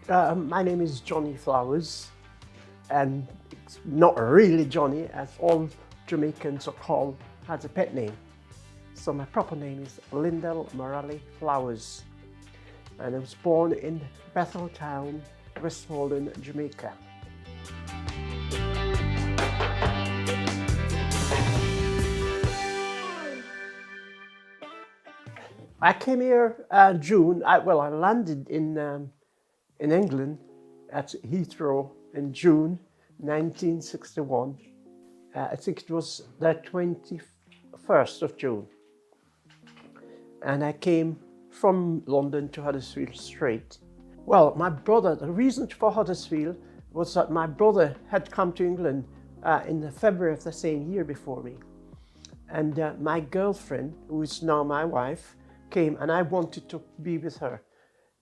My name is Johnny Flowers, and it's not really Johnny, as all Jamaicans are called, has a pet name. So my proper name is Lyndall Morale Flowers, and I was born in Betheltown, Westmoreland, Jamaica. I came here June. I landed in England at Heathrow in June 1961. I think it was the 21st of June. And I came from London to Huddersfield straight. Well, my brother, the reason for Huddersfield was that my brother had come to England in February of the same year before me. And my girlfriend, who is now my wife, came, and I wanted to be with her.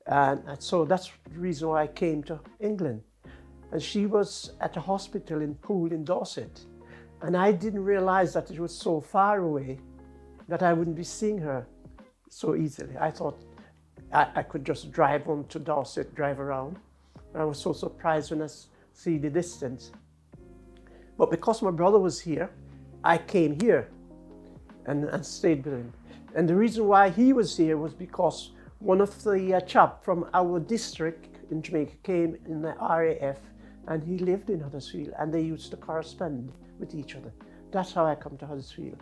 And so that's the reason why I came to England. And she was at a hospital in Poole in Dorset. And I didn't realize that it was so far away that I wouldn't be seeing her so easily. I thought I could just drive on to Dorset, drive around. And I was so surprised when I see the distance. But because my brother was here, I came here and stayed with him. And the reason why he was here was because one of the chap from our district in Jamaica came in the RAF, and he lived in Huddersfield, and they used to correspond with each other. That's how I come to Huddersfield.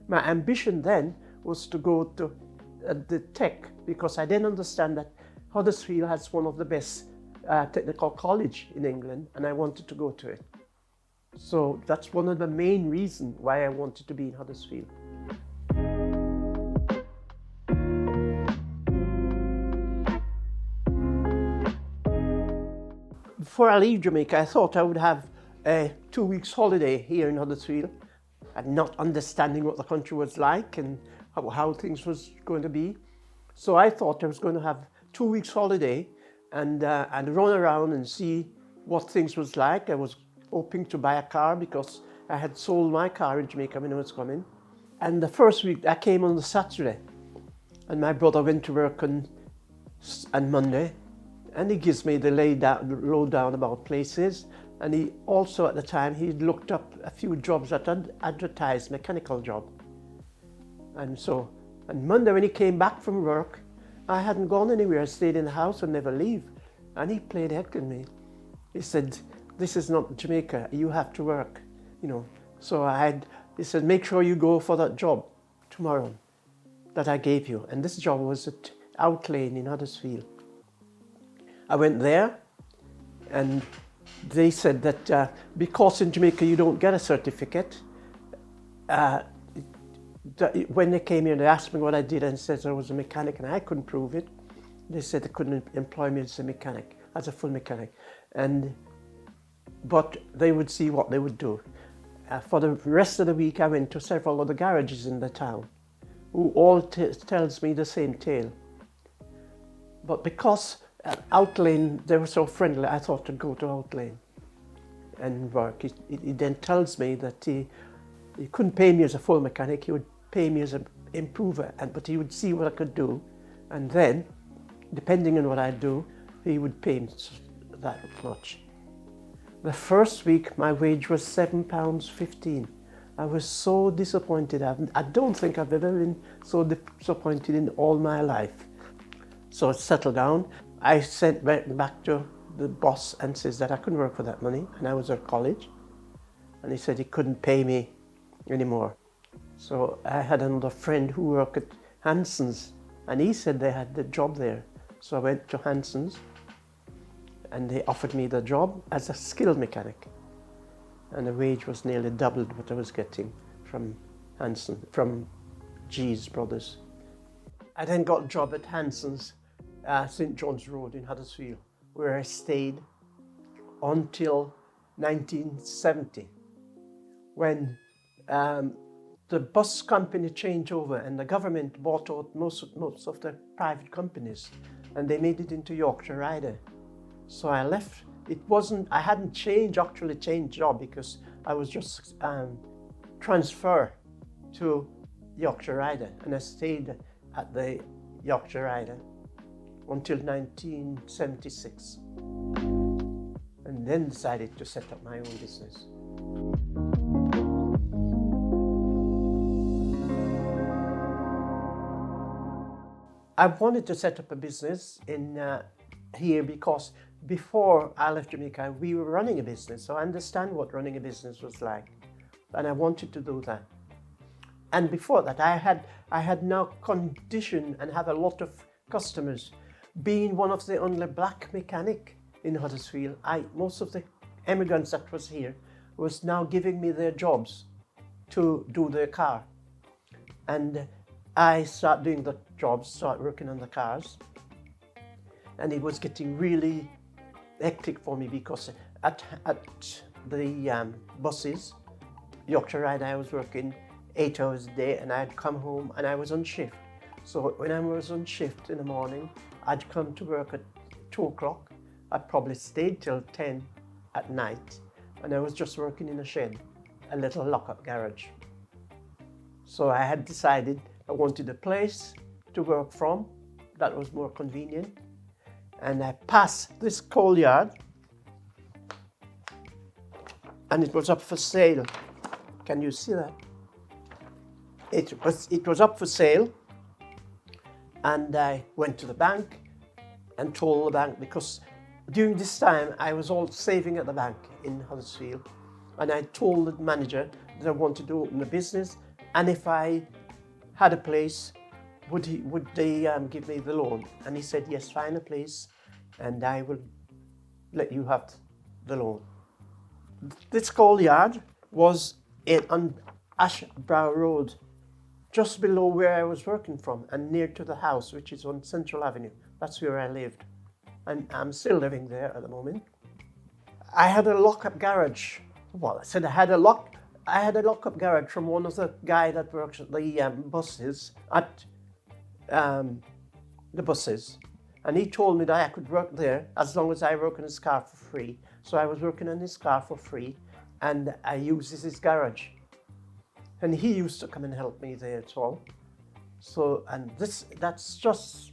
My ambition then was to go to the tech, because I didn't understand that Huddersfield has one of the best technical college in England, and I wanted to go to it. So that's one of the main reasons why I wanted to be in Huddersfield. Before I leave Jamaica, I thought I would have a 2 weeks holiday here in Huddersfield, and not understanding what the country was like and how things was going to be. So I thought I was going to have 2 weeks holiday and run around and see what things was like. I was hoping to buy a car because I had sold my car in Jamaica when I was coming. And the first week I came on the Saturday, and my brother went to work on Monday. And he gives me the lowdown about places. And he also, at the time, he'd looked up a few jobs that advertised mechanical job. And so, on Monday when he came back from work, I hadn't gone anywhere. I stayed in the house and never leave. And he played heck with me. He said, "This is not Jamaica, you have to work," So he said, "Make sure you go for that job tomorrow that I gave you." And this job was at Outlane in Huddersfield. I went there, and they said that because in Jamaica you don't get a certificate, when they came here, they asked me what I did, and said I was a mechanic, and I couldn't prove it. They said they couldn't employ me as a mechanic, as a full mechanic, but they would see what they would do. For the rest of the week, I went to several other garages in the town, who all tells me the same tale. But because at Outlane, they were so friendly, I thought to go to Outlane and work. He then tells me that he couldn't pay me as a full mechanic, he would pay me as an improver, but he would see what I could do, and then, depending on what I do, he would pay me that much. The first week, my wage was £7.15. I was so disappointed. I don't think I've ever been so disappointed in all my life. So I settled down. I went back to the boss and says that I couldn't work for that money, and I was at college, and he said he couldn't pay me anymore. So I had another friend who worked at Hanson's, and he said they had the job there. So I went to Hanson's, and they offered me the job as a skilled mechanic, and the wage was nearly doubled what I was getting from G's Brothers. I then got a job at Hanson's, St. John's Road in Huddersfield, where I stayed until 1970, when the bus company changed over and the government bought out most of the private companies, and they made it into Yorkshire Rider. So I left. I hadn't actually changed job, because I was just transferred to Yorkshire Rider, and I stayed at the Yorkshire Rider until 1976, and then decided to set up my own business. I wanted to set up a business in here because before I left Jamaica, we were running a business, so I understand what running a business was like, and I wanted to do that. And before that, I had now conditioned and have a lot of customers. Being one of the only black mechanic in Huddersfield, most of the immigrants that was here was now giving me their jobs to do their car, and I started doing the jobs, started working on the cars, and it was getting really hectic for me because at the buses, Yorkshire Ride, I was working 8 hours a day, and I'd come home and I was on shift. So when I was on shift in the morning, I'd come to work at 2 o'clock. I'd probably stayed till 10 at night, and I was just working in a shed, a little lock-up garage. So I had decided I wanted a place to work from that was more convenient, and I passed this coal yard, and it was up for sale. Can you see that? It was up for sale, and I went to the bank and told the bank, because during this time I was all saving at the bank in Huddersfield, and I told the manager that I wanted to open a business, and if I had a place, would they give me the loan? And he said, yes, find a place and I will let you have the loan. This coal yard was on Ashbrow Road, just below where I was working from, and near to the house, which is on Central Avenue. That's where I lived, and I'm still living there at the moment. I had a lock-up garage. Well, I said I had a lock-up garage from one of the guy that works at the buses, and he told me that I could work there as long as I work in his car for free. So I was working in his car for free, and I used his garage. And he used to come and help me there as well. So, and that's just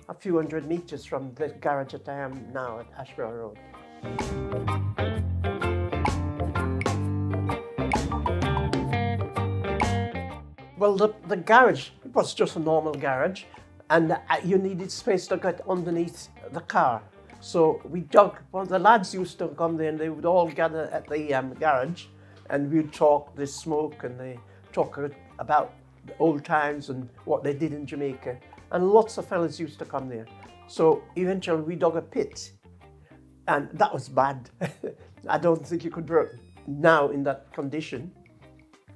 a few hundred meters from the garage that I am now at Ashbrow Road. Well, the garage, it was just a normal garage, and you needed space to get underneath the car. So we dug, well, the lads used to come there and they would all gather at the garage, and we'd talk, they smoke, and they talk about the old times and what they did in Jamaica. And lots of fellas used to come there. So eventually we dug a pit, and that was bad. I don't think you could work now in that condition,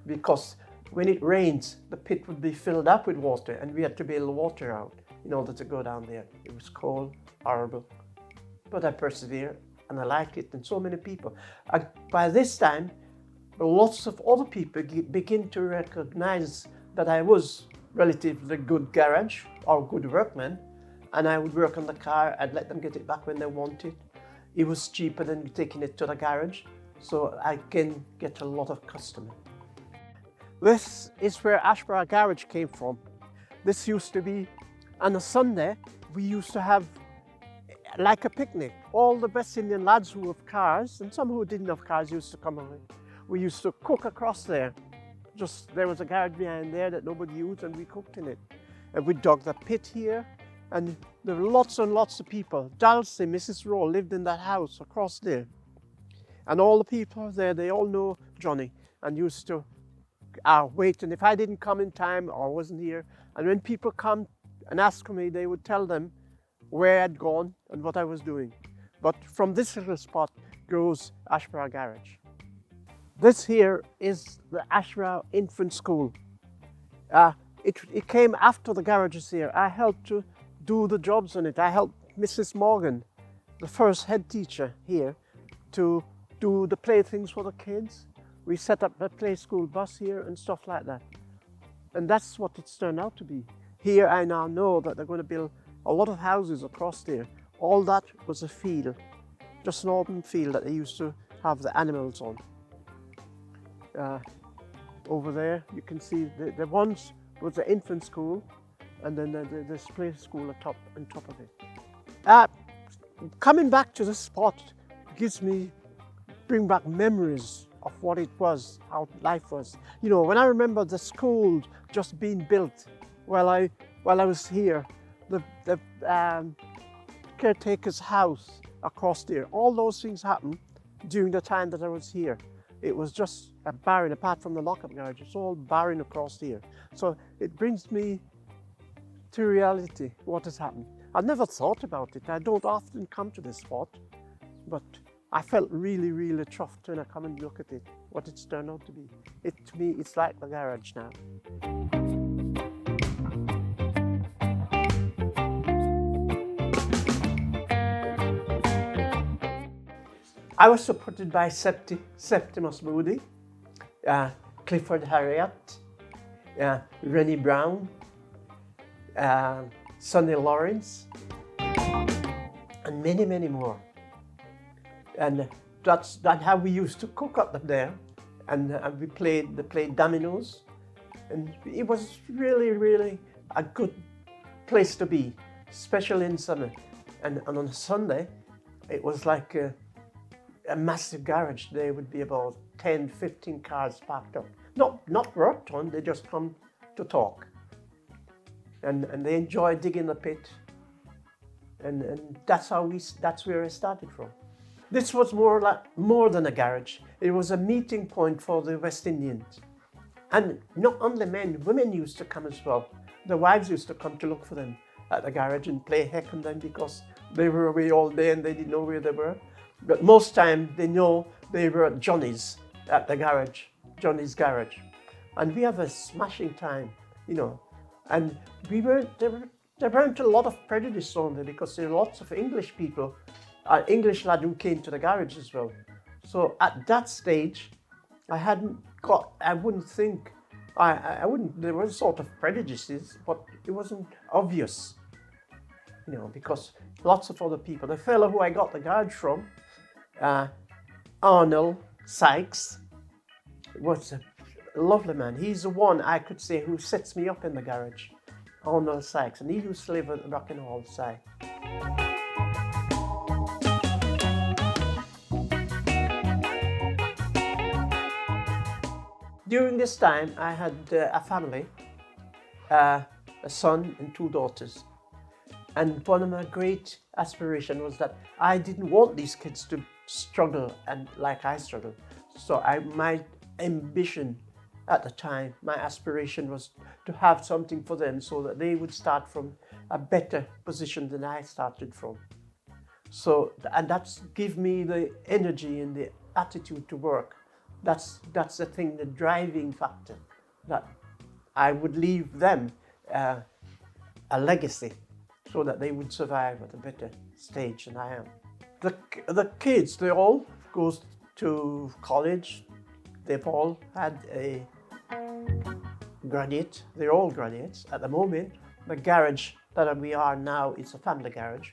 because when it rains, the pit would be filled up with water, and we had to bail the water out in order to go down there. It was cold, horrible, but I persevered, and I liked it, and so many people. By this time, lots of other people begin to recognize that I was relatively good garage or good workman, and I would work on the car. I'd let them get it back when they wanted. It was cheaper than taking it to the garage, so I can get a lot of customers. This is where Ashbrow Garage came from. This used to be, on a Sunday, we used to have like a picnic. All the West Indian lads who have cars, and some who didn't have cars, used to come over. We used to cook across there. There was a garage behind there that nobody used, and we cooked in it. And we dug the pit here, and there were lots and lots of people. Dulcie, Mrs. Rowe, lived in that house across there. And all the people there, they all know Johnny, and used to wait. And if I didn't come in time or wasn't here, and when people come and ask me, they would tell them where I'd gone and what I was doing. But from this little spot grows Ashbrow Garage. This here is the Ashbrow Infant School. It came after the garages here. I helped to do the jobs on it. I helped Mrs. Morgan, the first head teacher here, to do the playthings for the kids. We set up a play school bus here and stuff like that. And that's what it's turned out to be. Here I now know that they're going to build a lot of houses across there. All that was a field, just an open field that they used to have the animals on. Over there you can see the once was the infant school, and then there's play school on top of it. Uh, Coming back to the spot bring back memories of what it was, how life was. You know, when I remember the school just being built while I was here, the caretaker's house across there, all those things happened during the time that I was here. It was just a barren, apart from the lockup garage, it's all barren across here. So it brings me to reality, what has happened. I never thought about it. I don't often come to this spot, but I felt really, really chuffed when I come and look at it, what it's turned out to be. To me, it's like the garage now. I was supported by Septimus Moody, Clifford Harriott, Rennie Brown, Sonny Lawrence, and many, many more. And that's how we used to cook up there. And they played dominoes. And it was really, really a good place to be, especially in summer. And on a Sunday, it was like a massive garage. There would be about 10, 15 cars parked up. Not worked on, they just come to talk. And they enjoy digging the pit. And that's where I started from. This was more than a garage. It was a meeting point for the West Indians. And not only men, women used to come as well. The wives used to come to look for them at the garage and play heck on them because they were away all day and they didn't know where they were. But most time they know they were at Johnny's at the garage, Johnny's garage. And we have a smashing time, you know. And there weren't a lot of prejudice on there because there were lots of English people, English lad who came to the garage as well. So at that stage, I wouldn't think, there were sort of prejudices, but it wasn't obvious, you know, because lots of other people. The fellow who I got the garage from, Arnold Sykes, was a lovely man. He's the one I could say who sets me up in the garage, Arnold Sykes, and he used to live at Rockinghall side. During this time, I had a family, a son and 2 daughters. And one of my great aspirations was that I didn't want these kids to struggle and like I struggled. So my ambition at the time, my aspiration was to have something for them so that they would start from a better position than I started from. So, and that's give me the energy and the attitude to work. That's the thing, the driving factor, that I would leave them a legacy so that they would survive at a better stage than I am. The kids, they all go to college. They've all had a graduate. They're all graduates at the moment. The garage that we are now is a family garage.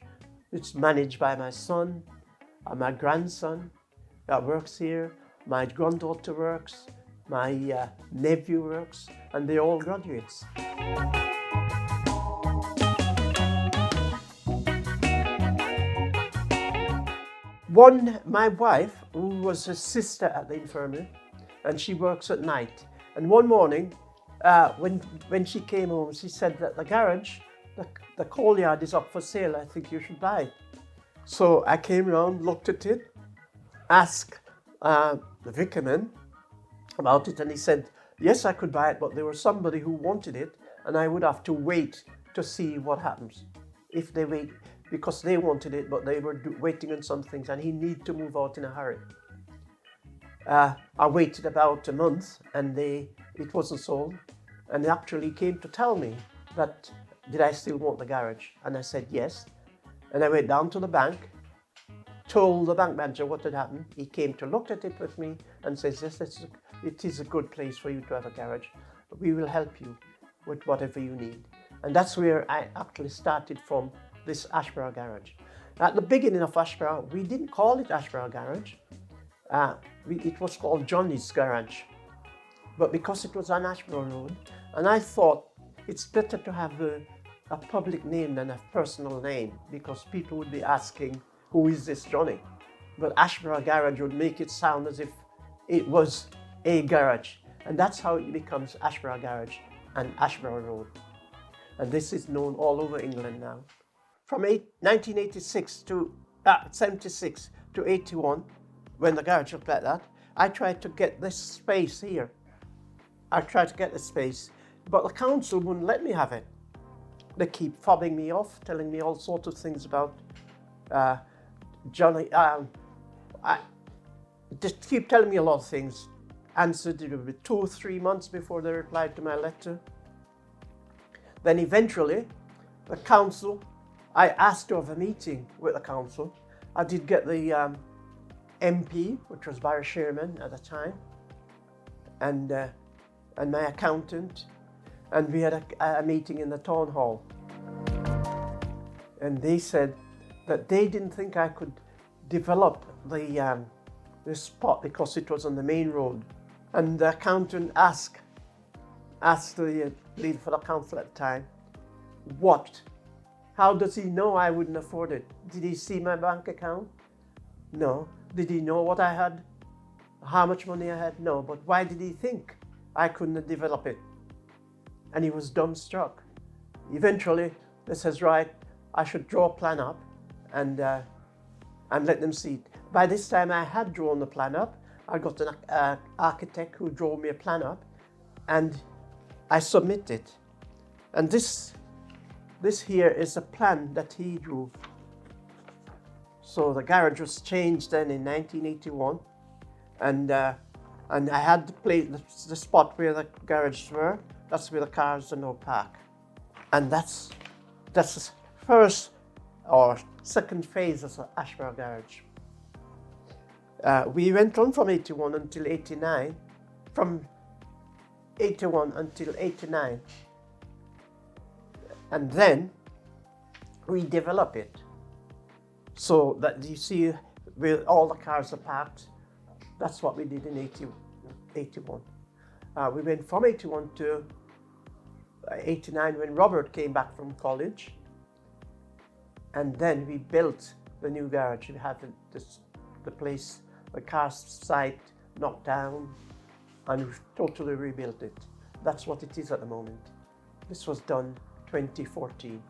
It's managed by my son and my grandson that works here. My granddaughter works, my nephew works, and they're all graduates. My wife, who was a sister at the infirmary, and she works at night. And one morning, when she came home, she said that the garage, the coal yard is up for sale. I think you should buy it. So I came around, looked at it, asked the vicarman about it, and he said, yes, I could buy it, but there was somebody who wanted it, and I would have to wait to see what happens. If they wait, because they wanted it, but they were waiting on some things, and he needed to move out in a hurry. I waited about a month, and it wasn't sold, and they actually came to tell me that, did I still want the garage? And I said yes, and I went down to the bank, told the bank manager what had happened. He came to look at it with me and says, yes, it is a good place for you to have a garage. We will help you with whatever you need. And that's where I actually started from, this Ashbrow Garage. At the beginning of Ashbrow, we didn't call it Ashbrow Garage. It was called Johnny's Garage. But because it was on Ashbrow Road, and I thought it's better to have a public name than a personal name, because people would be asking, who is this Johnny? But Ashbrow Garage would make it sound as if it was a garage. And that's how it becomes Ashbrow Garage and Ashbrow Road. And this is known all over England now. From 1986 to 76 to 81, when the garage looked like that, I tried to get this space here. I tried to get the space, but the council wouldn't let me have it. They keep fobbing me off, telling me all sorts of things about Johnny. Just keep telling me a lot of things. Answered it would be 2 or 3 months before they replied to my letter. Then eventually, the council, I asked to have a meeting with the council. I did get the MP, which was Barry Sherman at the time, and my accountant, and we had a meeting in the town hall. And they said that they didn't think I could develop the spot because it was on the main road. And the accountant asked the leader for the council at the time, how does he know I wouldn't afford it? Did he see my bank account? No. Did he know what I had? How much money I had? No. But why did he think I couldn't develop it? And he was dumbstruck. Eventually, they says, right, I should draw a plan up and let them see it. By this time, I had drawn the plan up. I got an architect who drew me a plan up, and I submitted. And this here is a plan that he drew. So the garage was changed then in 1981, and I had the spot where the garages were. That's where the cars are now parked, and that's the first or second phase of the Ashbrow Garage. We went on from 81 until 89, from 81 until 89, and then we develop it so that you see where all the cars are parked. That's what we did in 81. We went from 81 to 89 when Robert came back from college, and then we built the new garage. We had the place, the car site knocked down, and we've totally rebuilt it. That's what it is at the moment. This was done 2014.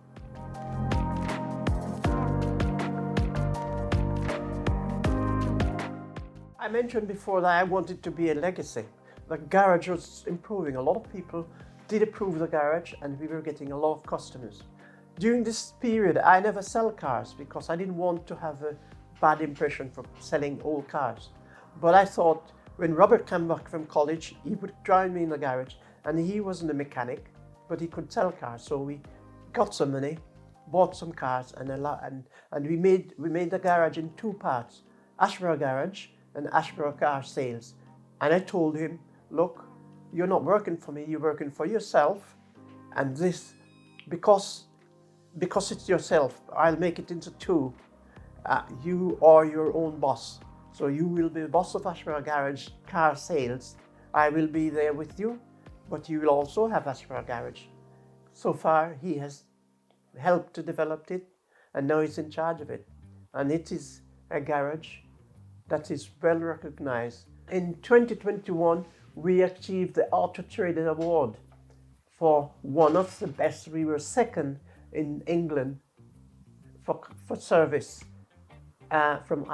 I mentioned before that I wanted to be a legacy. The garage was improving. A lot of people did approve the garage, and we were getting a lot of customers. During this period, I never sell cars because I didn't want to have a bad impression for selling old cars. But I thought when Robert came back from college, he would join me in the garage, and he wasn't a mechanic, but he could sell cars. So we got some money, bought some cars, and we made the garage in 2 parts: Ashbrow Garage and Ashbrow Car Sales. And I told him, look, you're not working for me, you're working for yourself, and this, because it's yourself, I'll make it into 2. You are your own boss. So you will be the boss of Ashbrow Garage Car Sales. I will be there with you, but you will also have Ashbrow Garage. So far, he has helped to develop it, and now he's in charge of it. And it is a garage that is well recognized. In 2021, we achieved the Auto Trader Award for one of the best. We were second in England for service from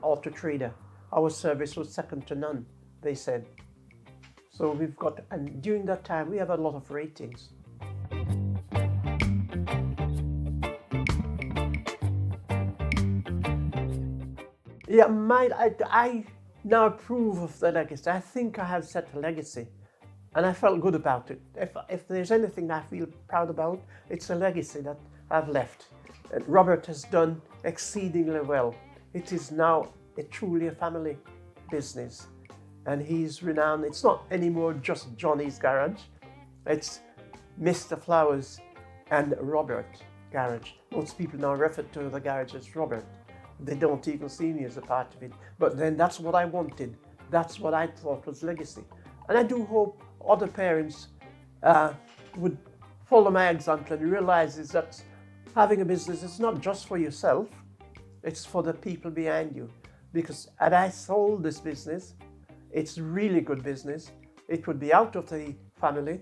Auto Trader. Our service was second to none, they said. So we've got, and during that time, we have a lot of ratings. Yeah, I now approve of the legacy. I think I have set a legacy, and I felt good about it. If there's anything I feel proud about, it's a legacy that I've left. And Robert has done exceedingly well. It is now truly a family business, and he's renowned. It's not anymore just Johnny's Garage. It's Mr. Flowers and Robert Garage. Most people now refer to the garage as Robert. They don't even see me as a part of it. But then that's what I wanted. That's what I thought was legacy. And I do hope other parents would follow my example and realize is that having a business is not just for yourself, it's for the people behind you. Because had I sold this business, it's really good business, it would be out of the family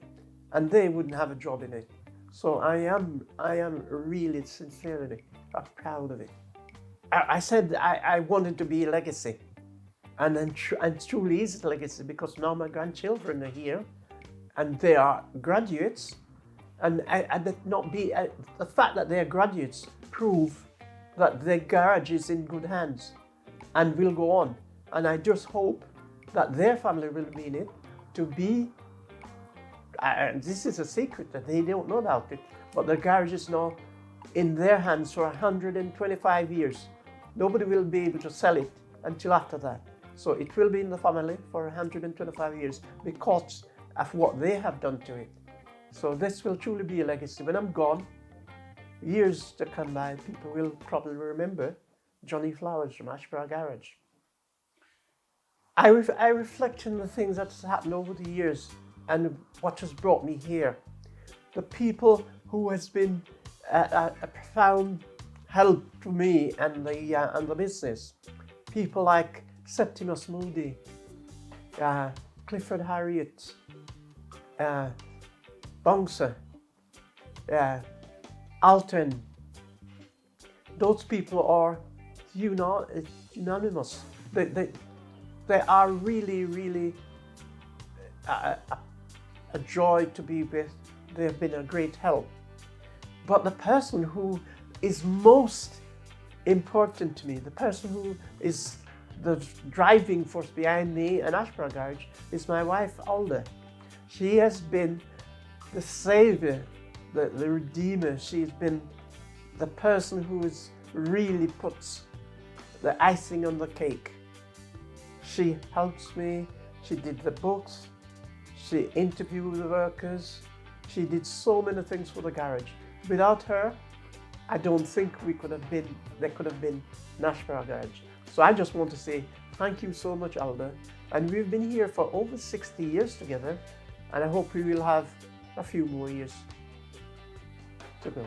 and they wouldn't have a job in it. So I am really sincerely proud of it. I said I wanted to be a legacy, and truly is a legacy, because now my grandchildren are here and they are graduates, and the fact that they are graduates prove that their garage is in good hands and will go on. And I just hope that their family will be in it to be, this is a secret that they don't know about it, but the garage is now in their hands for 125 years. Nobody will be able to sell it until after that. So it will be in the family for 125 years because of what they have done to it. So this will truly be a legacy. When I'm gone, years to come by, people will probably remember Johnny Flowers from Ashbrow Garage. I reflect on the things that's happened over the years and what has brought me here. The people who has been a profound help to me and the business. People like Septimus Moody, Clifford Harriet, Bouncer, Alton. Those people are unanimous. They are really a joy to be with. They have been a great help. But the person who is most important to me, the person who is the driving force behind me and Ashbrow Garage, is my wife, Alda. She has been the savior, the redeemer. She's been the person who has really puts the icing on the cake. She helps me. She did the books. She interviewed the workers. She did so many things for the garage. Without her, I don't think there could have been an Ashbrow Garage. So I just want to say thank you so much, Alda. And we've been here for over 60 years together, and I hope we will have a few more years to go.